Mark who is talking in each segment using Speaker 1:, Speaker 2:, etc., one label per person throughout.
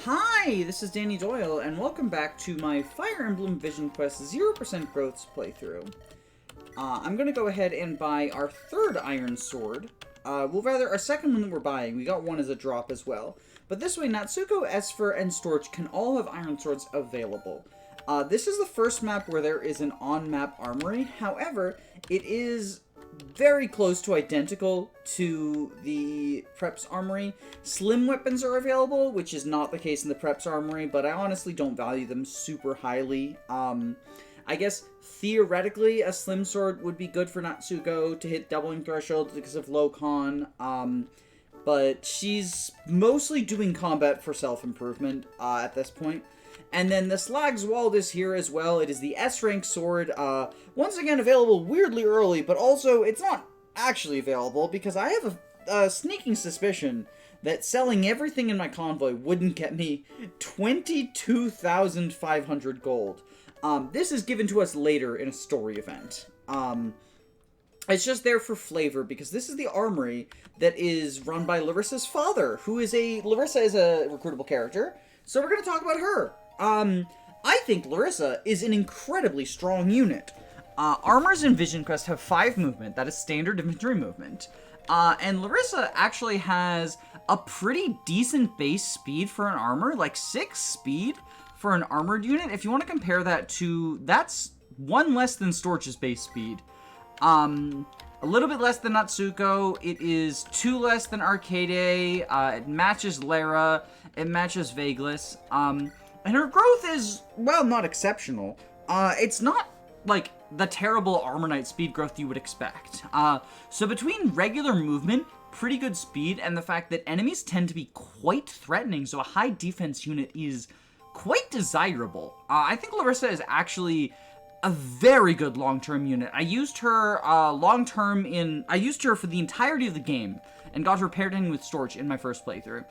Speaker 1: Hi, this is Danny Doyle, and welcome back to my Fire Emblem Vision Quest 0% Growths playthrough. I'm going to go ahead and buy our third Iron Sword. Our second one that we're buying. We got one as a drop as well. But this way, Natsuko, Esper, and Storch can all have Iron Swords available. This is the first map where there is an on-map armory. However, it is very close to identical to the Prep's Armory. Slim weapons are available, which is not the case in the Prep's Armory, but I honestly don't value them super highly. I guess, theoretically, a Slim Sword would be good for Natsuko to hit doubling thresholds because of low con, but she's mostly doing combat for self-improvement at this point. And then the Slagswald is here as well. It is the S-rank sword. Once again, available weirdly early, but also it's not actually available because I have a sneaking suspicion that selling everything in my convoy wouldn't get me 22,500 gold. This is given to us later in a story event. It's just there for flavor because this is the armory that is run by Larissa's father, Larissa is a recruitable character, so we're going to talk about her. I think Larissa is an incredibly strong unit. Armors in Vision Quest have 5 movement, that is standard infantry movement. And Larissa actually has a pretty decent base speed for an armor, like 6 speed for an armored unit. If you want to compare that to, that's 1 less than Storch's base speed. A little bit less than Natsuko. It is 2 less than Arcade. It matches Lara. It matches Vagelis. And her growth is, well, not exceptional. It's not, like, the terrible Armor Knight speed growth you would expect. So between regular movement, pretty good speed, and the fact that enemies tend to be quite threatening, so a high defense unit is quite desirable. I think Larissa is actually a very good long-term unit. I used her I used her for the entirety of the game, and got her paired in with Storch in my first playthrough.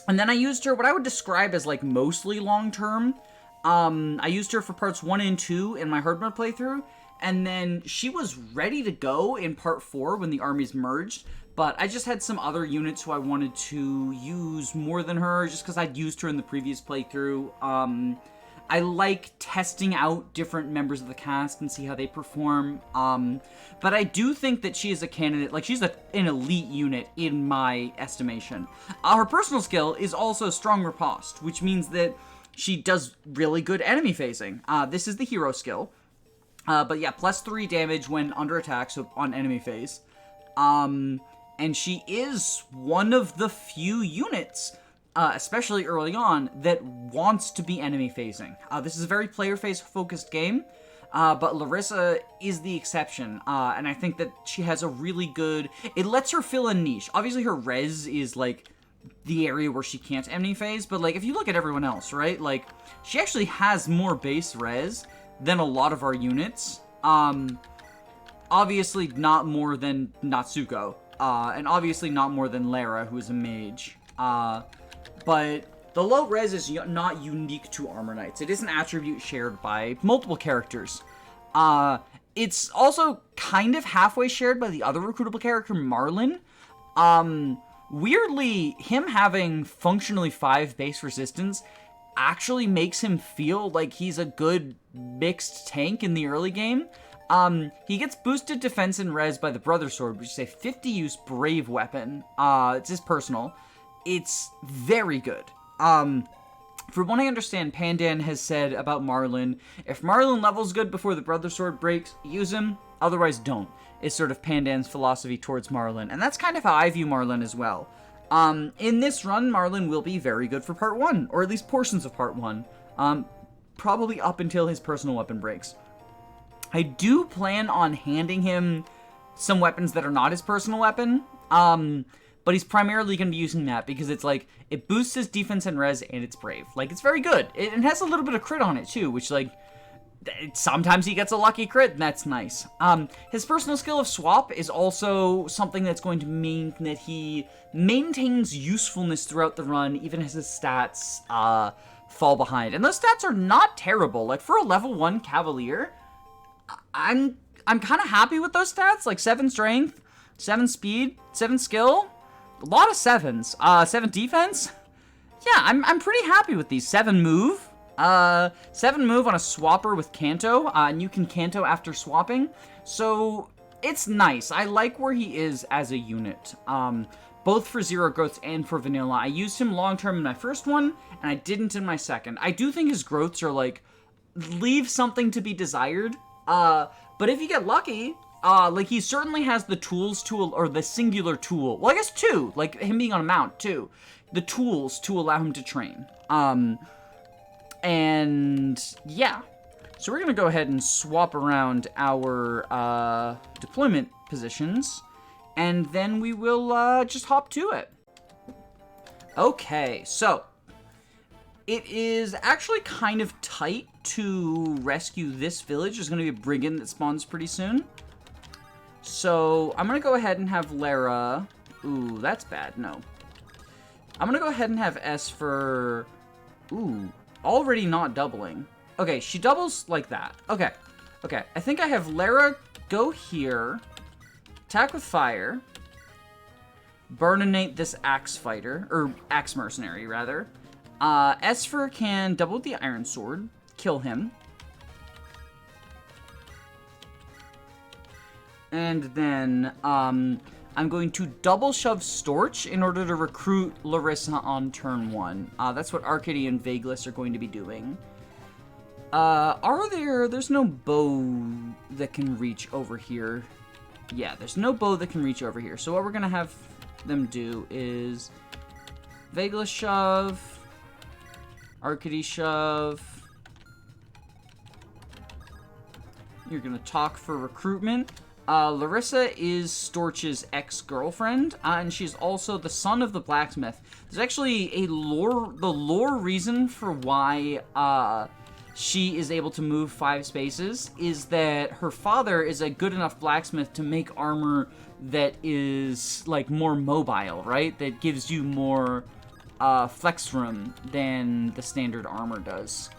Speaker 1: And then I used her, what I would describe as, like, mostly long-term. I used her for parts 1 and 2 in my hard mode playthrough, and then she was ready to go in part 4 when the armies merged, but I just had some other units who I wanted to use more than her, just because I'd used her in the previous playthrough. I like testing out different members of the cast and see how they perform, but I do think that she is a candidate, like, she's an elite unit in my estimation. Her personal skill is also Strong Riposte, which means that she does really good enemy phasing. This is the hero skill, but yeah, plus 3 damage when under attack, so on enemy phase. And she is one of the few units, especially early on, that wants to be enemy phasing. This is a very player phase focused game, but Larissa is the exception, and I think that she has a really good, it lets her fill a niche. Obviously her res is, like, the area where she can't enemy phase, but, like, if you look at everyone else, right, like, she actually has more base res than a lot of our units. Obviously not more than Natsuko, and obviously not more than Lara, who is a mage. But the low res is not unique to Armor Knights. It is an attribute shared by multiple characters. It's also kind of halfway shared by the other recruitable character, Marlen. Weirdly, him having functionally 5 base resistance actually makes him feel like he's a good mixed tank in the early game. He gets boosted defense and res by the Brother Sword, which is a 50-use brave weapon. It's his personal. It's very good. From what I understand, Pandan has said about Marlen, if Marlen levels good before the Brother Sword breaks, use him, otherwise don't, is sort of Pandan's philosophy towards Marlen, and that's kind of how I view Marlen as well. In this run, Marlen will be very good for part 1, or at least portions of part 1, probably up until his personal weapon breaks. I do plan on handing him some weapons that are not his personal weapon, but he's primarily going to be using that because it's like, it boosts his defense and res, and it's brave. Like, it's very good. It has a little bit of crit on it, too, which, like, sometimes he gets a lucky crit, and that's nice. His personal skill of Swap is also something that's going to mean that he maintains usefulness throughout the run, even as his stats fall behind. And those stats are not terrible. Like, for a level 1 Cavalier, I'm kind of happy with those stats. Like, 7 strength, 7 speed, 7 skill, a lot of 7s. 7 defense. yeah, I'm pretty happy with these. 7 move. 7 move on a swapper with Canto, and you can Canto after swapping. So, it's nice. I like where he is as a unit. Both for Zero Growths and for Vanilla. I used him long-term in my first one, and I didn't in my second. I do think his growths are, like, leave something to be desired. But if you get lucky, like, he certainly has the tools to, or the singular tool. Well, I guess 2, like, him being on a mount, too. The tools to allow him to train. And, yeah. So we're gonna go ahead and swap around our, deployment positions. And then we will, just hop to it. Okay, so. It is actually kind of tight to rescue this village. There's going to be a brigand that spawns pretty soon. So, I'm going to go ahead and have Lara... Ooh, that's bad. No. I'm going to go ahead and have Esper... Ooh, already not doubling. Okay, she doubles like that. Okay. Okay, I think I have Lara go here... Attack with fire. Burninate this axe fighter. Or axe mercenary, rather. Esper can double the iron sword. Kill him. And then, I'm going to double shove Storch in order to recruit Larissa on turn 1. That's what Arcady and Vageless are going to be doing. There's no bow that can reach over here. Yeah, there's no bow that can reach over here. So what we're going to have them do is Vageless shove, Arcady shove. You're going to talk for recruitment. Larissa is Storch's ex-girlfriend, and she's also the son of the blacksmith. There's actually the lore reason for why, she is able to move 5 spaces is that her father is a good enough blacksmith to make armor that is, like, more mobile, right? That gives you more, flex room than the standard armor does.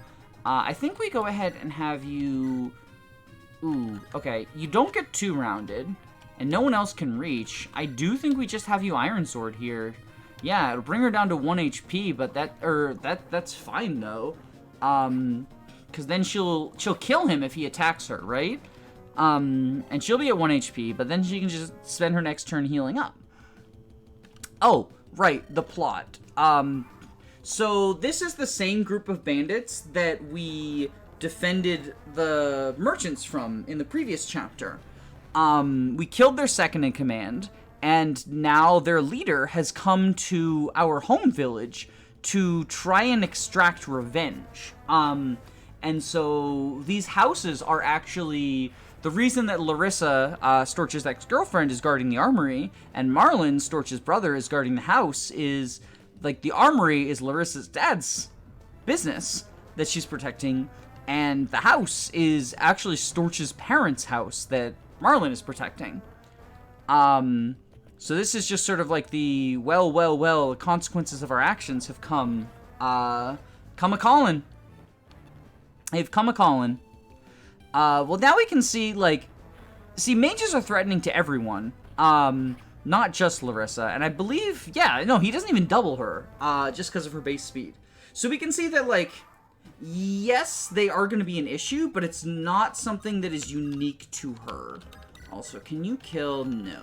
Speaker 1: I think we go ahead and have you... Ooh, okay. You don't get 2 rounded, and no one else can reach. I do think we just have you Iron Sword here. Yeah, it'll bring her down to 1 HP, but that's fine, though. Because then she'll kill him if he attacks her, right? And she'll be at 1 HP, but then she can just spend her next turn healing up. Oh, right, the plot. So this is the same group of bandits that we defended the merchants from in the previous chapter. We killed their second in command, and now their leader has come to our home village to try and extract revenge. And so these houses are actually the reason that Larissa, Storch's ex-girlfriend, is guarding the armory, and Marlen, Storch's brother, is guarding the house, is, like, the armory is Larissa's dad's business that she's protecting, and the house is actually Storch's parents' house that Marlen is protecting. So this is just sort of like the, well, consequences of our actions have come a-callin'. They've come a-callin'. Well, now we can see, like... See, mages are threatening to everyone. Not just Larissa. And I believe... Yeah, no, he doesn't even double her. Just because of her base speed. So we can see that, like... Yes, they are going to be an issue, but it's not something that is unique to her. Also, can you kill? No.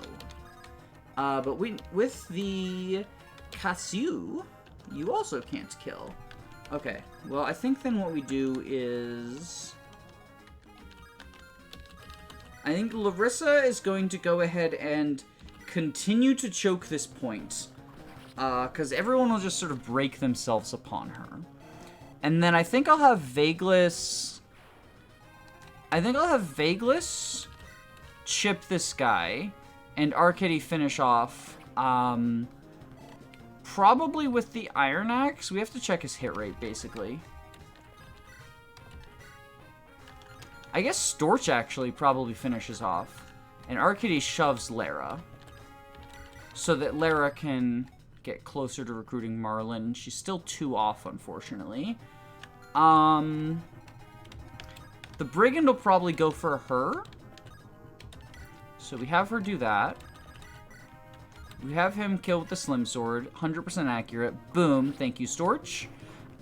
Speaker 1: But with the Kasu, you also can't kill. Okay, well, I think then what we do is... I think Larissa is going to go ahead and continue to choke this point. Because everyone will just sort of break themselves upon her. And then I think I'll have Vageless... chip this guy, and Arcady finish off, probably with the Iron Axe. We have to check his hit rate, basically. I guess Storch actually probably finishes off, and Arcady shoves Lara, so that Lara can get closer to recruiting Marlen. She's still 2 off, unfortunately. The Brigand will probably go for her. So we have her do that. We have him killed with the slim sword. 100% accurate. Boom. Thank you, Storch.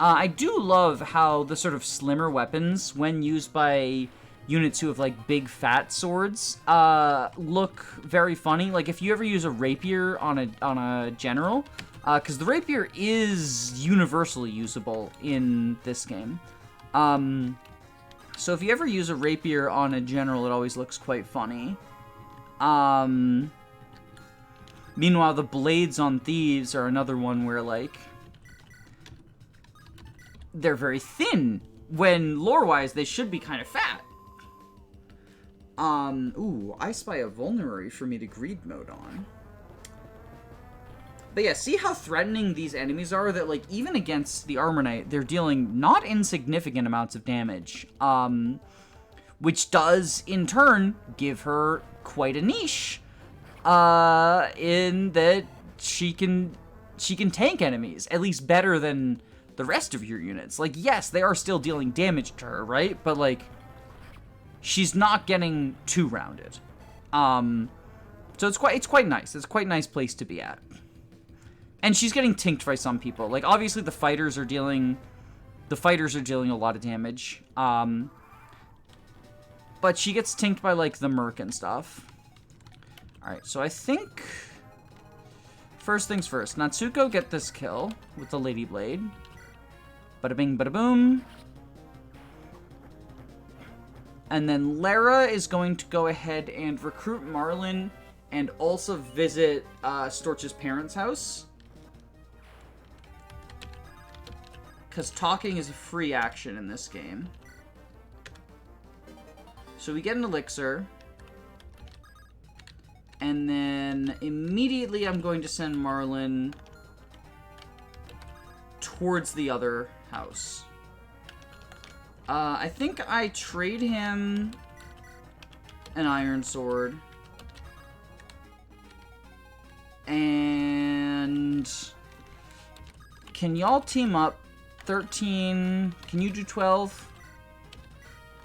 Speaker 1: I do love how the sort of slimmer weapons, when used by units who have, like, big fat swords, look very funny. Like, if you ever use a rapier on a general, because the rapier is universally usable in this game. So if you ever use a rapier on a general, it always looks quite funny. Meanwhile, the blades on thieves are another one where, like, they're very thin, when lore-wise they should be kind of fat. Ooh, I spy a vulnerary for me to greed mode on. But yeah, see how threatening these enemies are, that, like, even against the Armor Knight, they're dealing not insignificant amounts of damage. Which does, in turn, give her quite a niche. In that she can tank enemies, at least better than the rest of your units. Like, yes, they are still dealing damage to her, right? But, like, she's not getting too rounded. So it's quite nice. It's quite a nice place to be at. And she's getting tinked by some people. Like, obviously the fighters are dealing a lot of damage. But she gets tinked by, like, the merc and stuff. Alright, so I think first things first. Natsuko get this kill with the Lady Blade. Bada bing, bada boom. And then Lara is going to go ahead and recruit Marlen and also visit Storch's parents' house. Because talking is a free action in this game. So we get an elixir. And then immediately I'm going to send Marlen towards the other house. I think I trade him an iron sword. And can y'all team up? 13. Can you do 12?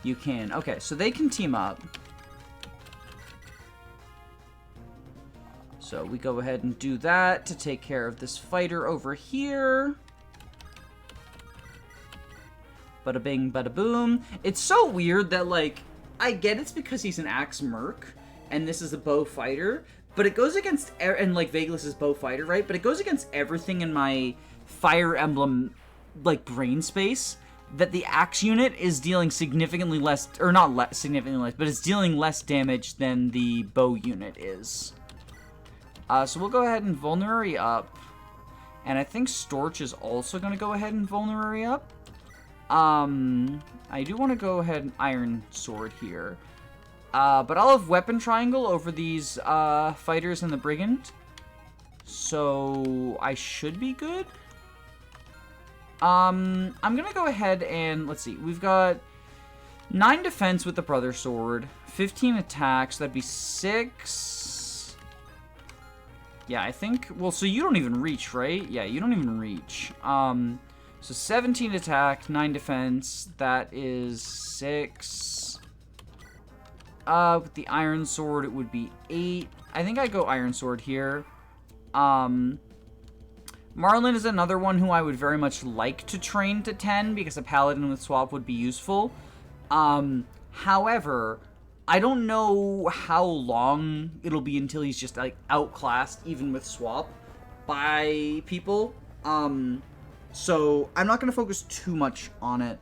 Speaker 1: You can. Okay, so they can team up. So we go ahead and do that to take care of this fighter over here. Bada bing, bada boom. It's so weird that, like, I get it's because he's an axe merc, and this is a bow fighter, but it goes against, and, like, Vegas is bow fighter, right? But it goes against everything in my Fire Emblem, like, brain space, that the axe unit is dealing significantly less, or not significantly less, but it's dealing less damage than the bow unit is. So we'll go ahead and vulnerary up. And I think Storch is also going to go ahead and vulnerary up. I do want to go ahead and Iron Sword here. But I'll have Weapon Triangle over these fighters and the Brigand. So I should be good. I'm going to go ahead and, let's see, we've got 9 defense with the Brother Sword, 15 attacks, so that'd be 6... Yeah, I think... Well, so you don't even reach, right? Yeah, you don't even reach. So 17 attack, 9 defense. That is 6. With the Iron Sword, it would be 8. I think I go Iron Sword here. Marlen is another one who I would very much like to train to 10, because a Paladin with Swap would be useful. However... I don't know how long it'll be until he's just, like, outclassed, even with Swap, by people. So I'm not going to focus too much on it,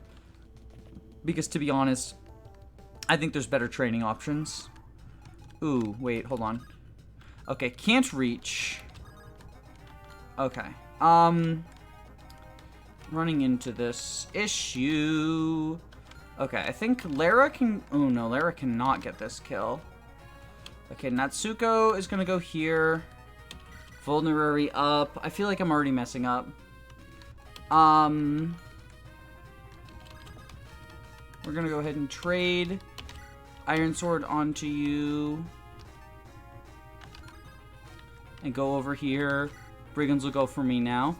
Speaker 1: because, to be honest, I think there's better training options. Ooh, wait, hold on. Okay, can't reach. Okay. Running into this issue... Okay, I think Lara can... Oh, no, Lara cannot get this kill. Okay, Natsuko is going to go here. Vulnerary up. I feel like I'm already messing up. We're going to go ahead and trade Iron Sword onto you. And go over here. Brigands will go for me now.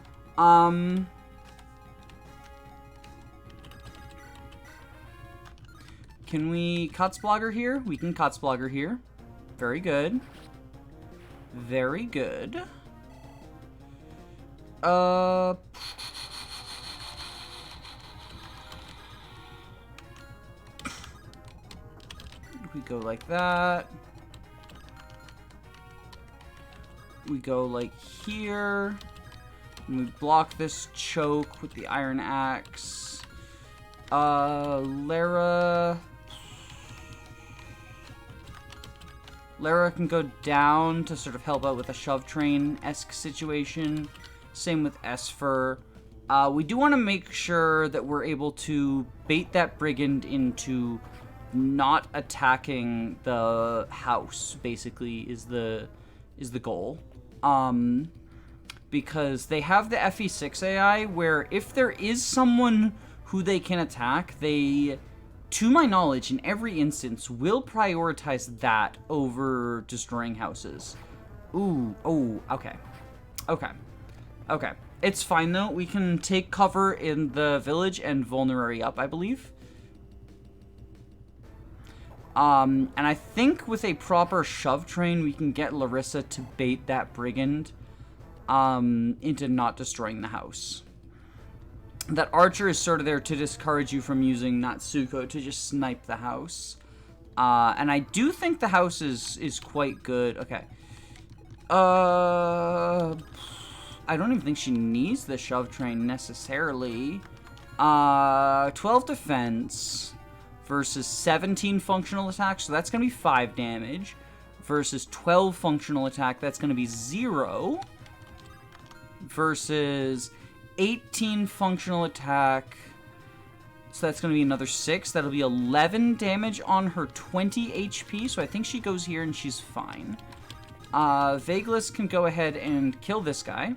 Speaker 1: Can we Kotzblogger here? We can Kotzblogger here. Very good. Very good. We go like that. We go like here. And we block this choke with the iron axe. Lara can go down to sort of help out with a shove train-esque situation. Same with Esfer. We do want to make sure that we're able to bait that brigand into not attacking the house, basically, is the goal. Because they have the FE6 AI, where if there is someone who they can attack, they, to my knowledge, in every instance, will prioritize that over destroying houses. Ooh, oh, okay. Okay. Okay. It's fine, though. We can take cover in the village and vulnerary up, I believe. And I think with a proper shove train, we can get Larissa to bait that brigand into not destroying the house. That archer is sort of there to discourage you from using Natsuko to just snipe the house. And I do think the house is quite good. Okay. I don't even think she needs the shove train necessarily. 12 defense versus 17 functional attack, so that's going to be 5 damage. Versus 12 functional attack, that's going to be 0. Versus 18 functional attack, so that's going to be another 6. That'll be 11 damage on her 20 HP, so I think she goes here and she's fine. Vagelus can go ahead and kill this guy.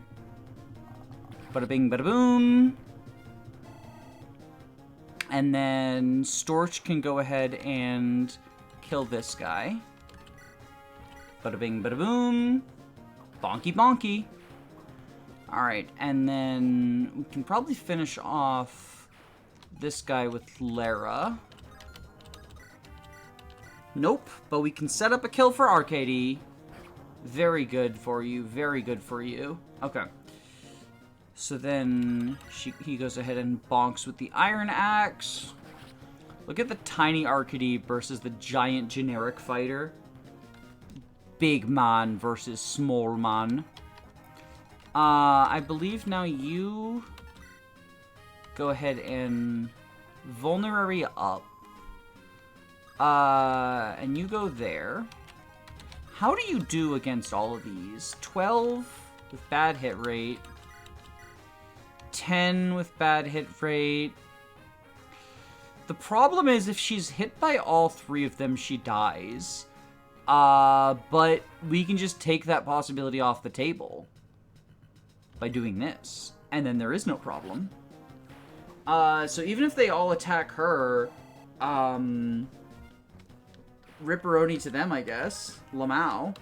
Speaker 1: Bada bing, bada boom. And then Storch can go ahead and kill this guy. Bada bing, bada boom. Bonky, bonky. Alright, and then we can probably finish off this guy with Lara. Nope, but we can set up a kill for Arcady. Very good for you, very good for you. Okay. So then he goes ahead and bonks with the iron axe. Look at the tiny Arcady versus the giant generic fighter. Big man versus small man. I believe now you go ahead and vulnerary up. And you go there. How do you do against all of these? 12 with bad hit rate. 10 with bad hit rate. The problem is if she's hit by all 3 of them, she dies. But we can just take that possibility off the table by doing this. And then there is no problem. So even if they all attack her, Ripperoni to them, I guess. Lamau.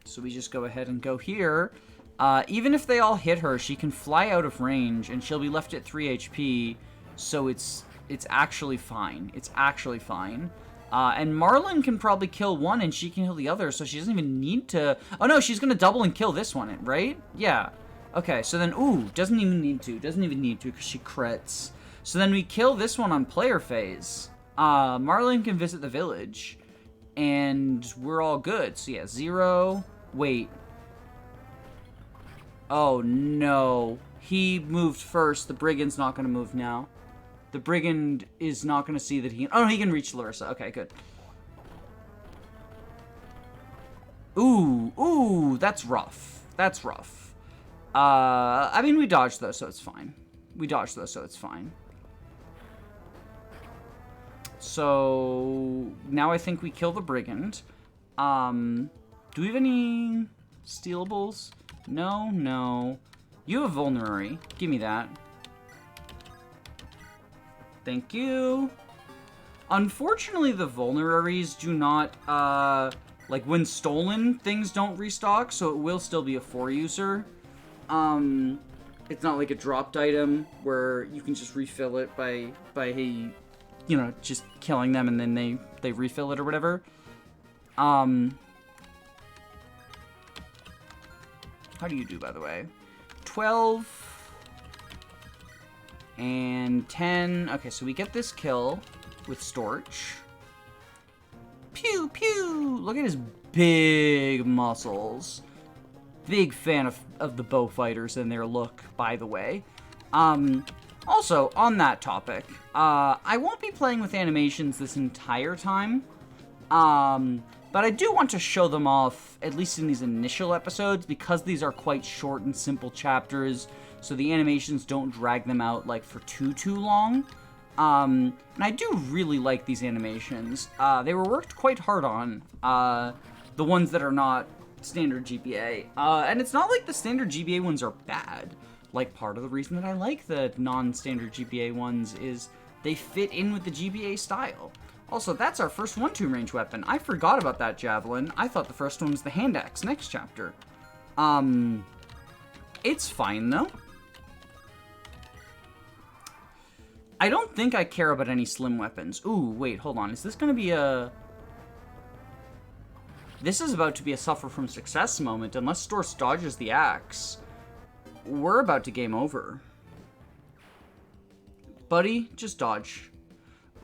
Speaker 1: So we just go ahead and go here. Even if they all hit her, she can fly out of range, and she'll be left at 3 HP, so it's actually fine. It's actually fine. And Marlen can probably kill one, and she can kill the other, so she doesn't even need to... Oh, no, she's going to double and kill this one, right? Yeah. Okay, so then, ooh, doesn't even need to, because she crits. So then we kill this one on player phase. Marlen can visit the village, and we're all good. So yeah, 0... Wait... Oh, no. He moved first. The brigand's not going to move now. The brigand is not going to see that he can... Oh, no, he can reach Larissa. Okay, good. Ooh, ooh, that's rough. That's rough. I mean, we dodged, though, so it's fine. So, now I think we kill the brigand. Do we have any stealables? No, no. You have vulnerary. Give me that. Thank you. Unfortunately, the vulneraries do not, like, when stolen, things don't restock, so it will still be a 4-user. It's not like a dropped item where you can just refill it by you know, just killing them and then they refill it or whatever. How do you do, by the way? 12 and 10. Okay, so we get this kill with Storch. Pew, pew! Look at his big muscles. Big fan of the bow fighters and their look, by the way. Also, on that topic, I won't be playing with animations this entire time. But I do want to show them off, at least in these initial episodes, because these are quite short and simple chapters, so the animations don't drag them out, like, for too long. And I do really like these animations. They were worked quite hard on, the ones that are not standard GBA. And it's not like the standard GBA ones are bad. Like, part of the reason that I like the non-standard GBA ones is they fit in with the GBA style. Also, that's our first 1-2 range weapon. I forgot about that javelin. I thought the first one was the hand axe next chapter. It's fine, though. I don't think I care about any slim weapons. Ooh, wait, hold on. Is this gonna be a... This is about to be a suffer from success moment, unless Storch dodges the axe. We're about to game over. Buddy, just dodge.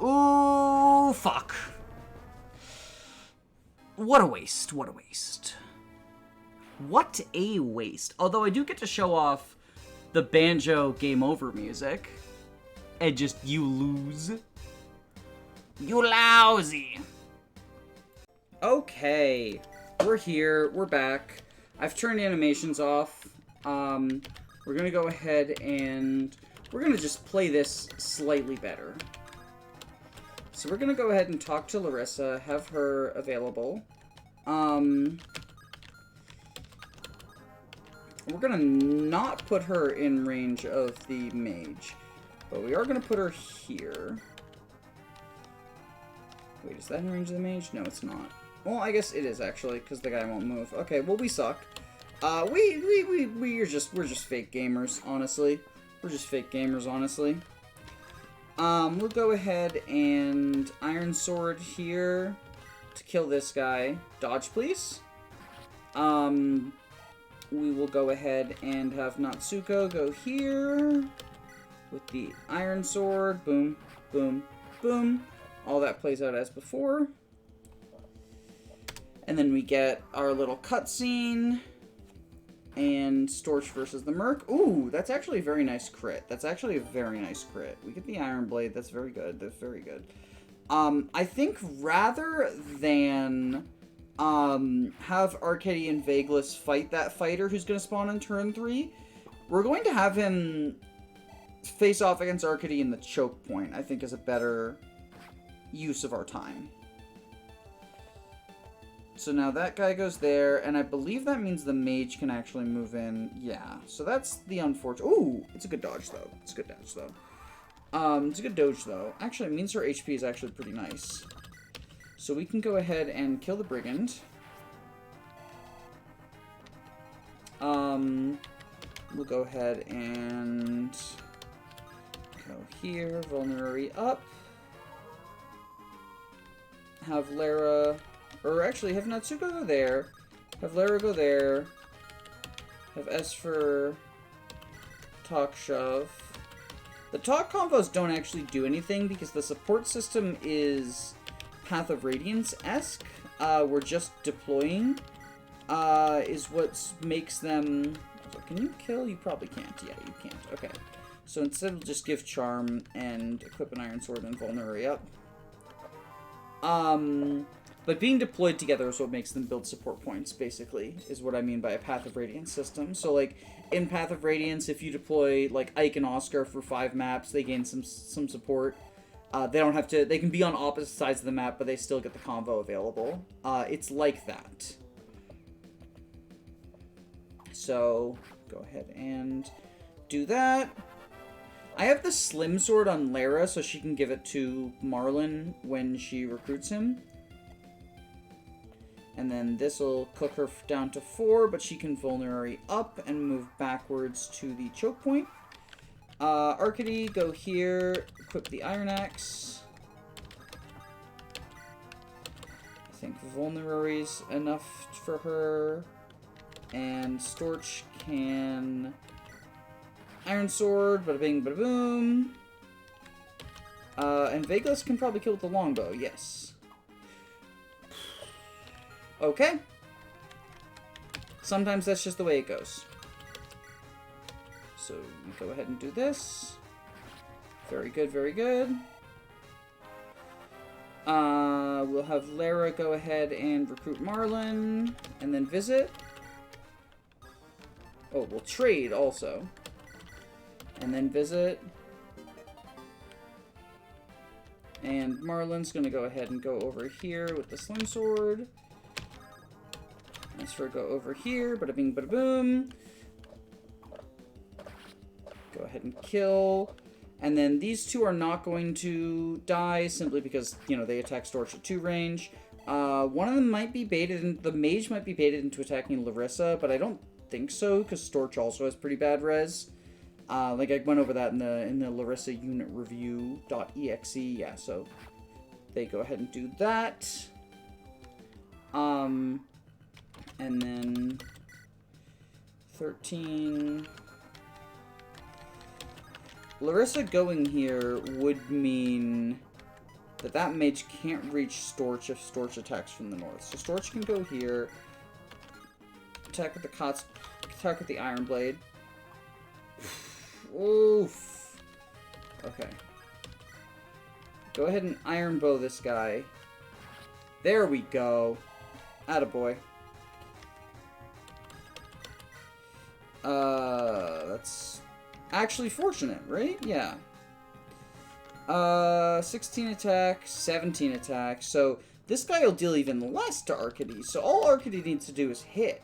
Speaker 1: Ooh, fuck. What a waste, what a waste. What a waste. Although I do get to show off the banjo game over music. And just, you lose. You lousy. Okay, we're here, we're back. I've turned animations off. We're gonna go ahead and we're gonna just play this slightly better. So we're gonna go ahead and talk to Larissa, have her available. We're gonna not put her in range of the mage, but we are gonna put her here. Wait, is that in range of the mage? No, it's not. Well, I guess it is actually, because the guy won't move. Okay, well, we suck. We're just fake gamers, honestly. We're just fake gamers, honestly. We'll go ahead and Iron Sword here to kill this guy. Dodge, please. We will go ahead and have Natsuko go here with the Iron Sword. Boom, boom, boom. All that plays out as before. And then we get our little cutscene. And Storch versus the Merc. Ooh, that's actually a very nice crit. That's actually a very nice crit. We get the Iron Blade. That's very good. That's very good. I think rather than have Arcady and Vagelis fight that fighter who's going to spawn in turn 3, we're going to have him face off against Arcady in the choke point, I think is a better use of our time. So now that guy goes there, and I believe that means the mage can actually move in. Yeah, so that's the unfortunate... Ooh, it's a good dodge, though. It's a good dodge, though. It's a good dodge, though. Actually, it means her HP is actually pretty nice. So we can go ahead and kill the brigand. We'll go ahead and go here, vulnerary up. Have Lara... Or actually, have Natsuko go there. Have Lara go there. Have Esper talk shove. The talk combos don't actually do anything because the support system is Path of Radiance-esque. We're just deploying. Is what makes them... Can you kill? You probably can't. Yeah, you can't. Okay. So instead we'll just give Charm and equip an Iron Sword and vulnerary up. But being deployed together is what makes them build support points, basically, is what I mean by a Path of Radiance system. So, like, in Path of Radiance, if you deploy, like, Ike and Oscar for 5 maps, they gain some support. They don't have to... They can be on opposite sides of the map, but they still get the combo available. It's like that. So, go ahead and do that. I have the Slim Sword on Lara, so she can give it to Marlen when she recruits him. And then this will cook her down to 4, but she can vulnerary up and move backwards to the choke point. Arcady, go here, equip the Iron Axe. I think vulnerary's enough for her. And Storch can... Iron Sword, bada bing, bada boom. And Vegas can probably kill with the longbow, yes. Okay. Sometimes that's just the way it goes. So, we go ahead and do this. Very good, very good. We'll have Lara go ahead and recruit Marlen, and then visit. Oh, we'll trade also. And then visit. And Marlen's going to go ahead and go over here with the Slim Sword. Nice for go over here. Bada bing, bada boom. Go ahead and kill. And then these two are not going to die simply because, you know, they attack Storch at 2 range. One of them might be baited, and the mage might be baited into attacking Larissa, but I don't think so because Storch also has pretty bad res. Like I went over that in the Larissa unit review.exe. Yeah, so they go ahead and do that. And then 13. Larissa going here would mean that that mage can't reach Storch if Storch attacks from the north. So Storch can go here, attack with the attack with the Iron Blade. Oof. Okay. Go ahead and Iron Bow this guy. There we go. Attaboy. That's actually fortunate, right? Yeah. 16 attack, 17 attack. So this guy will deal even less to Arcady. So all Arcady needs to do is hit.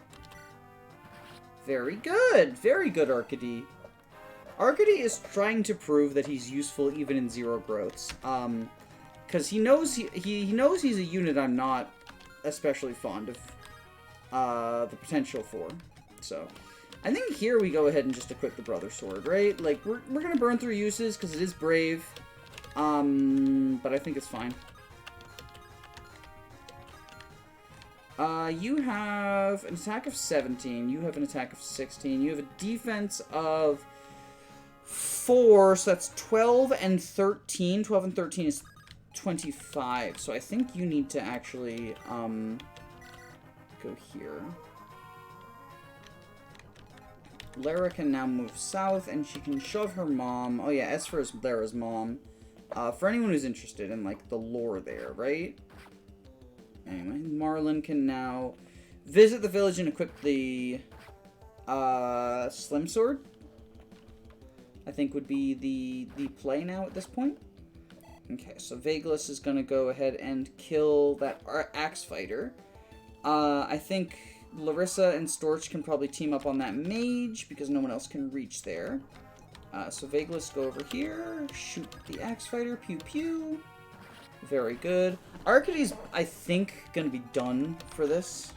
Speaker 1: Very good. Very good, Arcady. Arcady is trying to prove that he's useful even in 0 growths. Because he knows he knows he's a unit I'm not especially fond of the potential for. So I think here we go ahead and just equip the Brother Sword, right? Like, we're gonna burn through uses because it is brave. But I think it's fine. You have an attack of 17. You have an attack of 16. You have a defense of 4, so that's 12 and 13. 12 and 13 is 25. So I think you need to actually, go here. Lara can now move south, and she can shove her mom. Oh yeah, Esper is Lara's mom. For anyone who's interested in, like, the lore there, right? Anyway, Marlen can now visit the village and equip the, Slim Sword. I think would be the play now at this point. Okay, so Vegas is gonna go ahead and kill that axe fighter. I think Larissa and Storch can probably team up on that mage because no one else can reach there. So Vegas, go over here, shoot the axe fighter, pew pew. Very good. Arcady's, I think, gonna be done for this.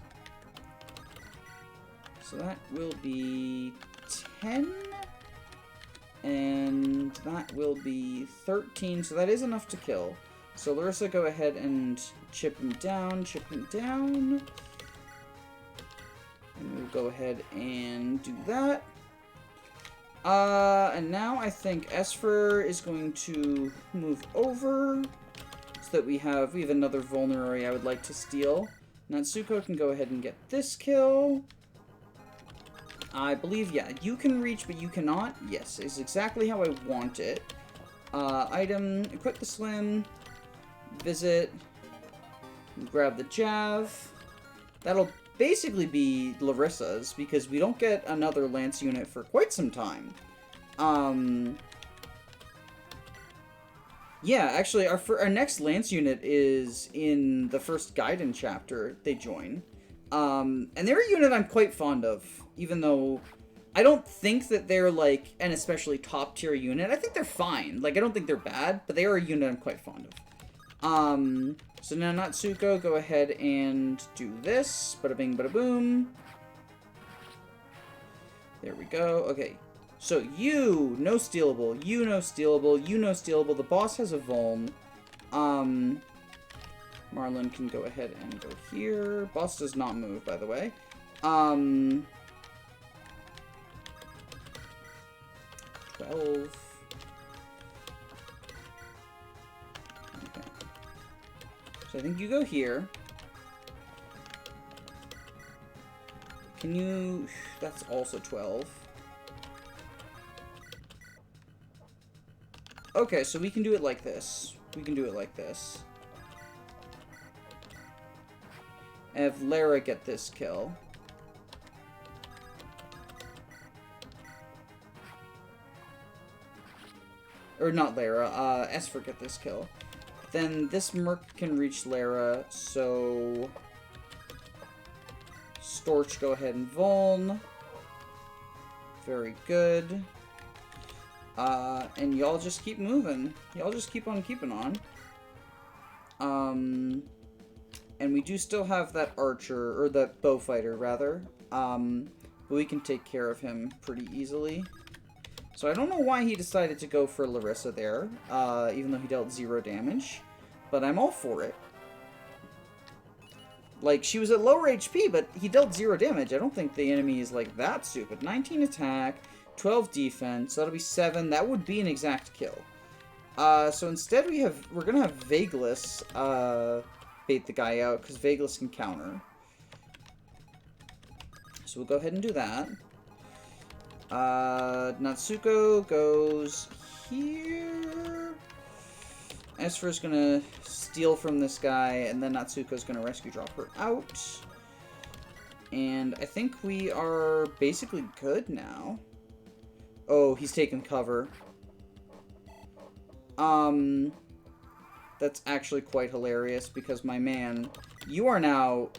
Speaker 1: So that will be 10. And that will be 13, so that is enough to kill. So Larissa, go ahead and chip him down, And we'll go ahead and do that. And now I think Esper is going to move over so that we have another vulnerary I would like to steal. Natsuko can go ahead and get this kill. I believe, yeah, you can reach, but you cannot. Yes, is exactly how I want it. Item, equip the Slim, visit, grab the Jav. That'll basically be Larissa's, because we don't get another Lance unit for quite some time. Yeah, actually, our next Lance unit is in the first Gaiden chapter they join. And they're a unit I'm quite fond of, even though I don't think that they're, like, an especially top-tier unit. I think they're fine. Like, I don't think they're bad, but they are a unit I'm quite fond of. So now Natsuko, go ahead and do this. Bada bing, bada boom. There we go. Okay. So you, no stealable. You, no stealable. You, no stealable. The boss has a vuln. Marlen can go ahead and go here. Boss does not move, by the way. 12. Okay. So I think you go here. Can you... That's also 12. Okay, so we can do it like this. We can do it like this. And have Lara get this kill. Or not Lara, Esper get this kill. Then this Merc can reach Lara, so... Storch, go ahead and Vuln. Very good. And y'all just keep moving. Y'all just keep on keeping on. And we do still have that archer, or that bow fighter, rather. But we can take care of him pretty easily. So I don't know why he decided to go for Larissa there, even though he dealt 0 damage. But I'm all for it. Like, she was at lower HP, but he dealt 0 damage. I don't think the enemy is, like, that stupid. 19 attack, 12 defense, that'll be 7. That would be an exact kill. So instead we're gonna have Vagelus, bait the guy out, because Vagelus can counter. So we'll go ahead and do that. Natsuko goes here. Esfer's gonna steal from this guy, and then Natsuko's gonna rescue drop her out. And I think we are basically good now. Oh, he's taken cover. That's actually quite hilarious, because my man, you are now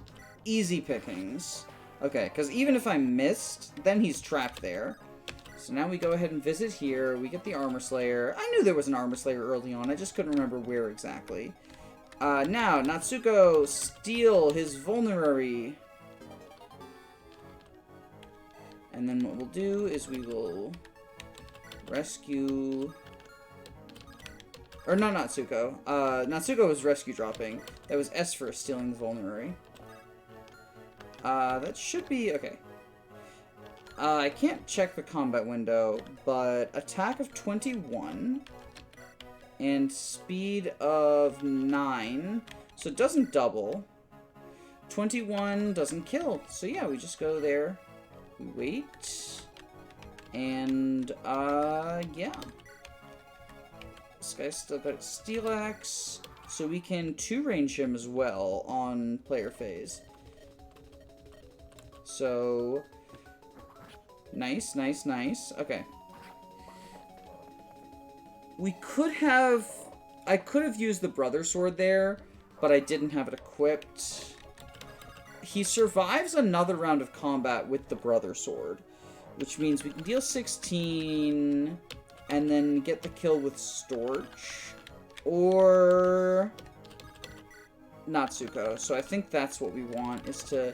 Speaker 1: easy pickings. Okay, because even if I missed, then he's trapped there. So now we go ahead and visit here. We get the Armor Slayer. I knew there was an Armor Slayer early on. I just couldn't remember where exactly. Now, Natsuko, steal his Vulnerary. And then what we'll do is we will rescue... Or not Natsuko. Natsuko was rescue dropping. That was Esfer stealing the Vulnerary. That should be... Okay. I can't check the combat window, but attack of 21 and speed of 9, so it doesn't double. 21 doesn't kill, so yeah, we just go there, we wait, and yeah. This guy's still got Steel Axe, so we can 2-range him as well on player phase. So... Nice, nice, nice. Okay. We could have... I could have used the Brother Sword there, but I didn't have it equipped. He survives another round of combat with the Brother Sword, which means we can deal 16 and then get the kill with Storch or Natsuko. So I think that's what we want, is to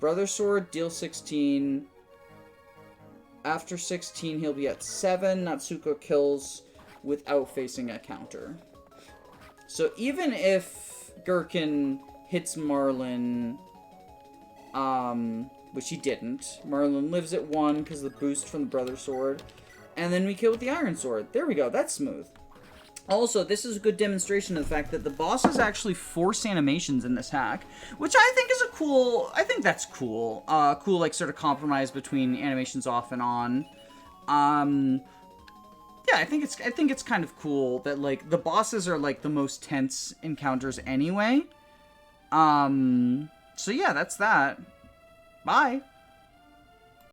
Speaker 1: Brother Sword, deal 16... After 16, he'll be at 7. Natsuko kills without facing a counter. So even if Gherkin hits Marlen, which he didn't, Marlen lives at 1 because of the boost from the Brother Sword, and then we kill with the Iron Sword. There we go, that's smooth. Also, this is a good demonstration of the fact that the bosses actually force animations in this hack, which I think is a cool... I think that's cool. Cool, like, sort of compromise between animations off and on. Yeah, I think it's kind of cool that, like, the bosses are, like, the most tense encounters anyway. So yeah, that's that. Bye!